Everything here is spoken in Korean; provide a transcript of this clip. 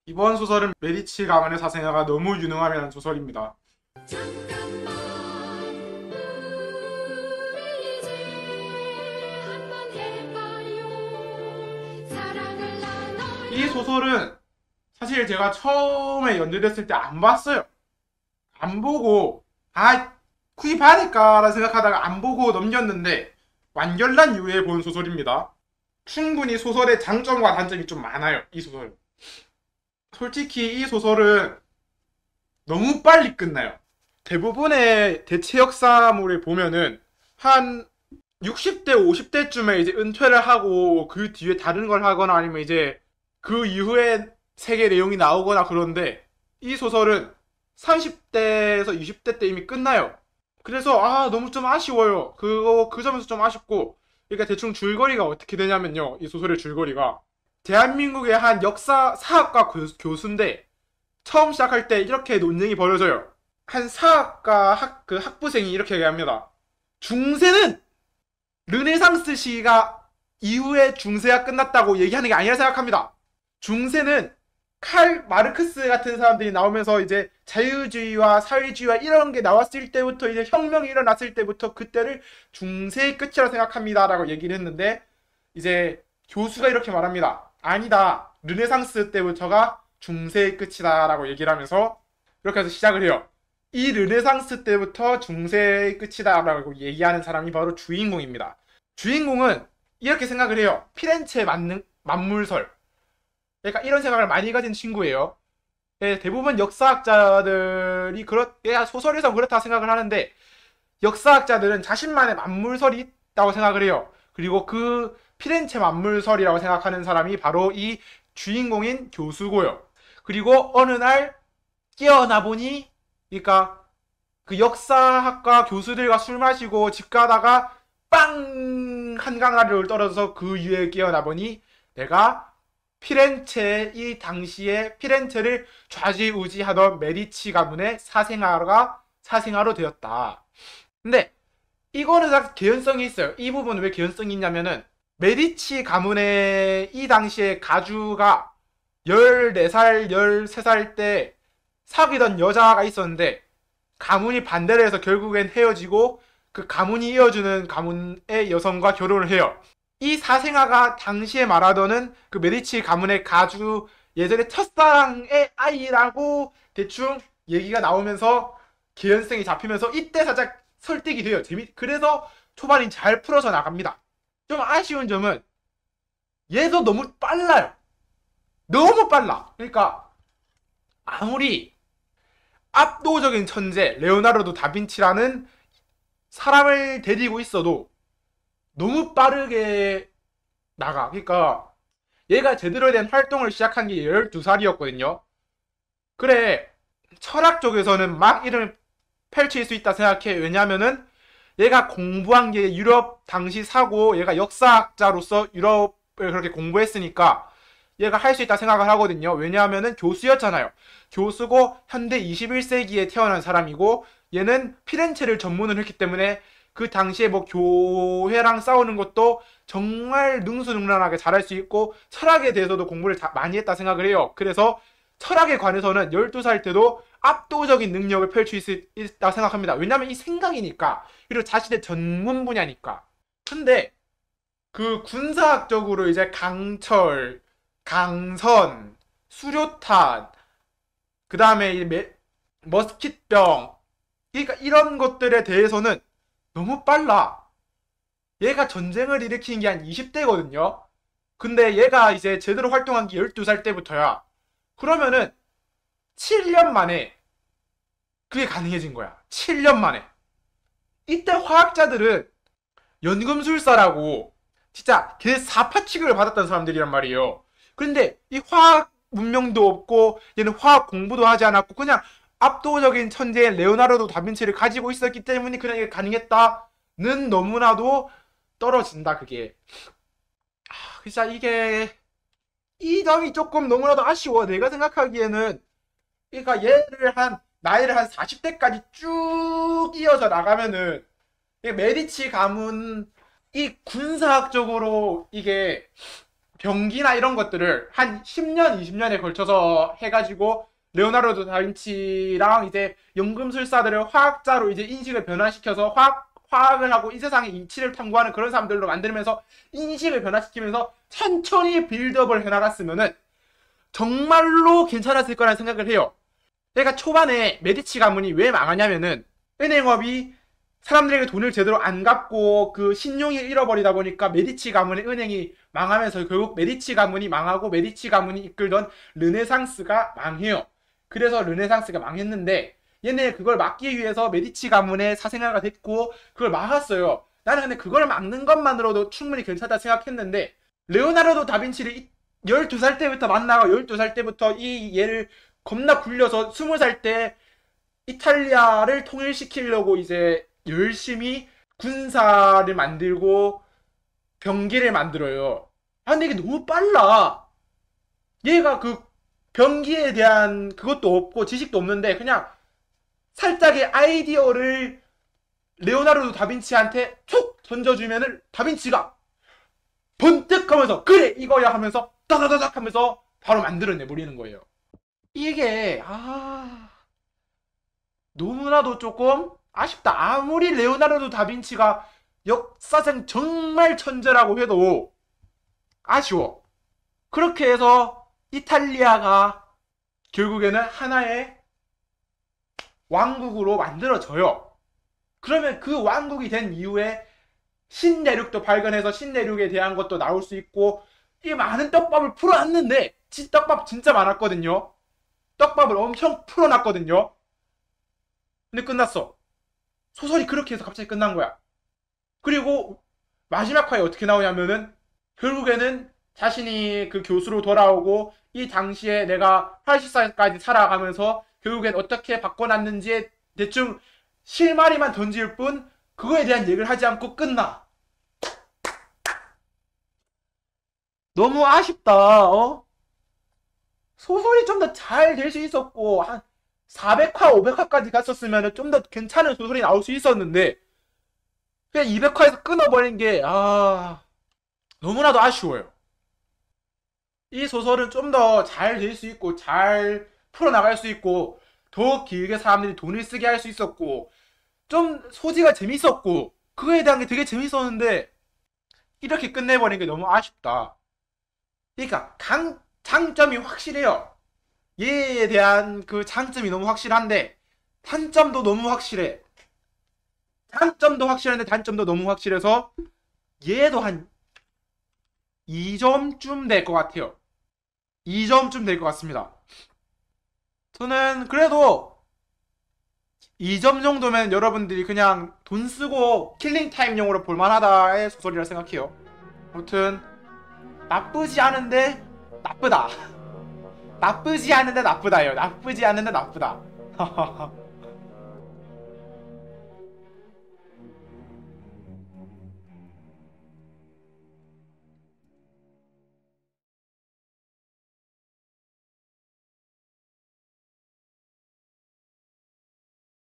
이번 소설은 메디치 가문의 사생아가 너무 유능하면 소설입니다. 잠깐만 우리 이제 한번 해봐요. 사랑을 나눠요. 이 소설은 사실 제가 처음에 연재됐을 때 안 봤어요. 안 보고 굳이 봐야 될까라 생각하다가 안 보고 넘겼는데 완결난 이후에 본 소설입니다. 충분히 소설의 장점과 단점이 좀 많아요. 이 소설은. 솔직히 이 소설은 너무 빨리 끝나요. 대부분의 대체 역사물을 보면은 한 60대, 50대쯤에 이제 은퇴를 하고 그 뒤에 다른 걸 하거나 아니면 이제 그 이후에 세계 내용이 나오거나 그런데 이 소설은 30대에서 20대 때 이미 끝나요. 그래서 너무 좀 아쉬워요. 그 점에서 좀 아쉽고, 그러니까 대충 줄거리가 어떻게 되냐면요. 이 소설의 줄거리가 대한민국의 한 역사 사학과 교수인데 처음 시작할 때 이렇게 논쟁이 벌어져요. 한 사학과 그 학부생이 이렇게 얘기합니다. 중세는 르네상스 시기가 이후에 중세가 끝났다고 얘기하는 게 아니라 생각합니다. 중세는 칼 마르크스 같은 사람들이 나오면서 이제 자유주의와 사회주의와 이런 게 나왔을 때부터 이제 혁명이 일어났을 때부터 그때를 중세의 끝이라고 생각합니다 라고 얘기를 했는데 이제 교수가 이렇게 말합니다. 아니다. 르네상스 때부터가 중세의 끝이다 라고 얘기를 하면서 이렇게 해서 시작을 해요. 이 르네상스 때부터 중세의 끝이다 라고 얘기하는 사람이 바로 주인공입니다. 주인공은 이렇게 생각을 해요. 피렌체 만물설. 그러니까 이런 생각을 많이 가진 친구예요. 대부분 역사학자들이 소설에서 그렇다 생각을 하는데 역사학자들은 자신만의 만물설이 있다고 생각을 해요. 그리고 그 피렌체 만물설이라고 생각하는 사람이 바로 이 주인공인 교수고요. 그리고 어느 날 깨어나 보니 그러니까 그 역사학과 교수들과 술 마시고 집 가다가 빵 한강 아래로 떨어져서 그 위에 깨어나 보니 내가 이 당시에 피렌체를 좌지우지하던 메디치 가문의 사생아로 되었다. 근데 이거는 다 개연성이 있어요. 이 부분은 왜 개연성이 있냐면은 메디치 가문의 이 당시에 가주가 14살, 13살 때 사귀던 여자가 있었는데 가문이 반대를 해서 결국엔 헤어지고 그 가문이 이어주는 가문의 여성과 결혼을 해요. 이 사생아가 당시에 말하더는 그 메디치 가문의 가주 예전에 첫사랑의 아이라고 대충 얘기가 나오면서 개연성이 잡히면서 이때 살짝 설득이 돼요. 그래서 초반이 잘 풀어져 나갑니다. 좀 아쉬운 점은 얘도 너무 빨라요. 너무 빨라. 그러니까 아무리 압도적인 천재 레오나르도 다빈치라는 사람을 데리고 있어도 너무 빠르게 나가. 그러니까 얘가 제대로 된 활동을 시작한 게 12살이었거든요. 그래 철학 쪽에서는 막 이름을 펼칠 수 있다 생각해. 왜냐면은 얘가 공부한 게 유럽 당시 사고 얘가 역사학자로서 유럽을 그렇게 공부했으니까 얘가 할 수 있다 생각을 하거든요. 왜냐하면은 교수였잖아요. 교수고 현대 21세기에 태어난 사람이고 얘는 피렌체를 전문을 했기 때문에 그 당시에 뭐 교회랑 싸우는 것도 정말 능수능란하게 잘할 수 있고 철학에 대해서도 공부를 많이 했다 생각을 해요. 그래서 철학에 관해서는 12살 때도 압도적인 능력을 펼칠 수 있다 생각합니다. 왜냐면 이 생각이니까. 그리고 자신의 전문 분야니까. 근데 그 군사학적으로 이제 강철, 강선, 수류탄, 그 다음에 머스킷병, 그러니까 이런 것들에 대해서는 너무 빨라. 얘가 전쟁을 일으킨 게 한 20대거든요. 근데 얘가 이제 제대로 활동한 게 12살 때부터야. 그러면은 7년 만에 그게 가능해진 거야. 7년 만에. 이때 화학자들은 연금술사라고 진짜 걔 사파 취급을 받았던 사람들이란 말이에요. 그런데 이 화학 문명도 없고 얘는 화학 공부도 하지 않았고 그냥 압도적인 천재인 레오나르도 다빈치를 가지고 있었기 때문에 그냥 이게 가능했다는 너무나도 떨어진다 그게. 진짜 이게 이 점이 조금 너무나도 아쉬워. 내가 생각하기에는 그러니까 나이를 한 40대까지 쭉 이어져 나가면은 메디치 가문 이 군사학적으로 이게 병기나 이런 것들을 한 10년, 20년에 걸쳐서 해가지고 레오나르도 다빈치랑 이제 연금술사들을 화학자로 이제 인식을 변화시켜서 화학을 하고 이 세상의 이치를 탐구하는 그런 사람들로 만들면서 인식을 변화시키면서 천천히 빌드업을 해나갔으면은 정말로 괜찮았을 거라는 생각을 해요. 그러니까 초반에 메디치 가문이 왜 망하냐면은 은행업이 사람들에게 돈을 제대로 안 갚고 그 신용을 잃어버리다 보니까 메디치 가문의 은행이 망하면서 결국 메디치 가문이 망하고 메디치 가문이 이끌던 르네상스가 망해요. 그래서 르네상스가 망했는데 얘네 그걸 막기 위해서 메디치 가문의 사생아가 됐고 그걸 막았어요. 나는 근데 그걸 막는 것만으로도 충분히 괜찮다 생각했는데 레오나르도 다빈치를 12살 때부터 만나고 12살 때부터 이 얘를 겁나 굴려서 20살 때 이탈리아를 통일시키려고 이제 열심히 군사를 만들고 병기를 만들어요. 아 근데 이게 너무 빨라. 얘가 그 병기에 대한 그것도 없고 지식도 없는데 그냥 살짝의 아이디어를 레오나르도 다빈치한테 툭 던져주면은 다빈치가 번뜩 하면서 그래 이거야 하면서 따다다닥 하면서 바로 만들어내 버리는 거예요. 이게 너무나도 조금 아쉽다. 아무리 레오나르도 다빈치가 역사상 정말 천재라고 해도 아쉬워. 그렇게 해서 이탈리아가 결국에는 하나의 왕국으로 만들어져요. 그러면 그 왕국이 된 이후에 신대륙도 발견해서 신대륙에 대한 것도 나올 수 있고 이 많은 떡밥을 풀어놨는데 떡밥 진짜 많았거든요. 떡밥을 엄청 풀어놨거든요. 근데 끝났어. 소설이 그렇게 해서 갑자기 끝난 거야. 그리고 마지막 화에 어떻게 나오냐면은 결국에는 자신이 그 교수로 돌아오고 이 당시에 내가 80살까지 살아가면서 결국엔 어떻게 바꿔놨는지에 대충 실마리만 던질 뿐 그거에 대한 얘기를 하지 않고 끝나. 너무 아쉽다. 소설이 좀 더 잘 될 수 있었고 한 400화, 500화까지 갔었으면 좀 더 괜찮은 소설이 나올 수 있었는데 그냥 200화에서 끊어버린 게 너무나도 아쉬워요. 이 소설은 좀 더 잘 될 수 있고 잘 풀어나갈 수 있고 더 길게 사람들이 돈을 쓰게 할 수 있었고 좀 소재가 재밌었고 그거에 대한 게 되게 재밌었는데 이렇게 끝내버린 게 너무 아쉽다. 그러니까 장점이 확실해요. 얘에 대한 그 장점이 너무 확실한데 단점도 너무 확실해. 장점도 확실한데 단점도 너무 확실해서 얘도 한 2점쯤 될 것 같아요. 2점쯤 될 것 같습니다. 저는 그래도 2점 정도면 여러분들이 그냥 돈 쓰고 킬링타임용으로 볼만하다의 소설이라 생각해요. 아무튼 나쁘지 않은데 나쁘다. 나쁘지 않은데 나쁘다예요. 나쁘지 않은데 나쁘다.